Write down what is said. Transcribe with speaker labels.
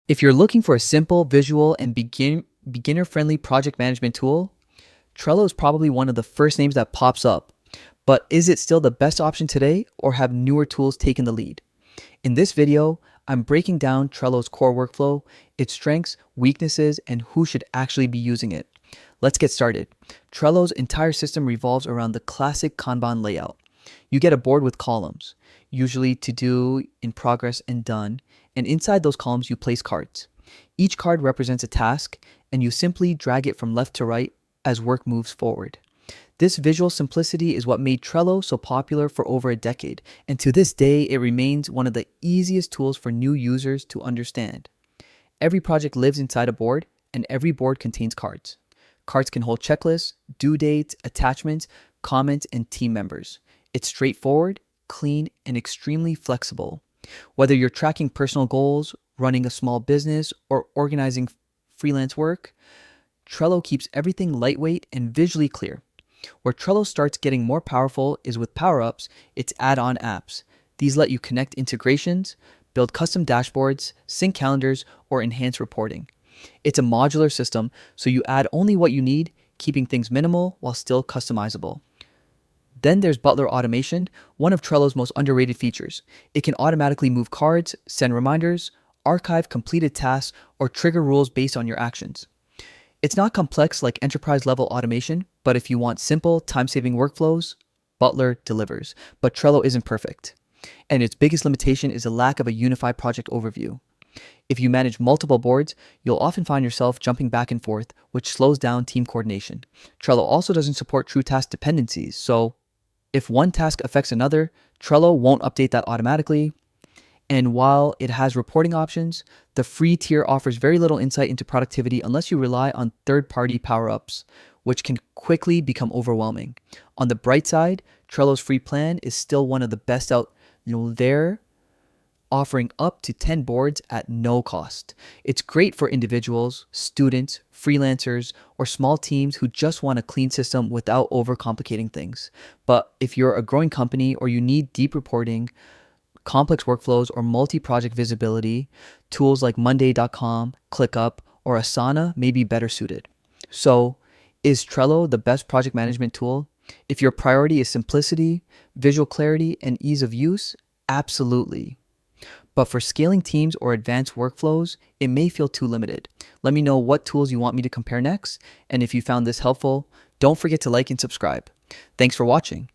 Speaker 1: If you're looking for a simple, visual, and beginner-friendly project management tool, Trello is probably one of the first names that pops up. But is it still the best option today, or have newer tools taken the lead? In this video, I'm breaking down Trello's core workflow, its strengths, weaknesses, and who should actually be using it. Let's get started. Trello's entire system revolves around the classic Kanban layout. You get a board with columns, usually to do, in progress, and done, and inside those columns you place cards. Each card represents a task, and you simply drag it from left to right as work moves forward. This visual simplicity is what made Trello so popular for over a decade, and to this day it remains one of the easiest tools for new users to understand. Every project lives inside a board, and every board contains cards. Cards can hold checklists, due dates, attachments, comments, and team members. It's straightforward, clean, and extremely flexible. Whether you're tracking personal goals, running a small business, or organizing freelance work, Trello keeps everything lightweight and visually clear. Where Trello starts getting more powerful is with power-ups, its add-on apps. These let you connect integrations, build custom dashboards, sync calendars, or enhance reporting. It's a modular system, so you add only what you need, keeping things minimal while still customizable. Then there's Butler Automation, one of Trello's most underrated features. It can automatically move cards, send reminders, archive completed tasks, or trigger rules based on your actions. It's not complex like enterprise-level automation, but if you want simple, time-saving workflows, Butler delivers. But Trello isn't perfect, and its biggest limitation is a lack of a unified project overview. If you manage multiple boards, you'll often find yourself jumping back and forth, which slows down team coordination. Trello also doesn't support true task dependencies, so if one task affects another, Trello won't update that automatically. And while it has reporting options, the free tier offers very little insight into productivity unless you rely on third-party power-ups, which can quickly become overwhelming. On the bright side, Trello's free plan is still one of the best out there, offering up to 10 boards at no cost. It's great for individuals, students, freelancers, or small teams who just want a clean system without overcomplicating things. But if you're a growing company or you need deep reporting, complex workflows, or multi-project visibility, tools like Monday.com, ClickUp, or Asana may be better suited. So, is Trello the best project management tool? If your priority is simplicity, visual clarity, and ease of use, absolutely. But for scaling teams or advanced workflows, it may feel too limited. Let me know what tools you want me to compare next, and if you found this helpful, don't forget to like and subscribe. Thanks for watching.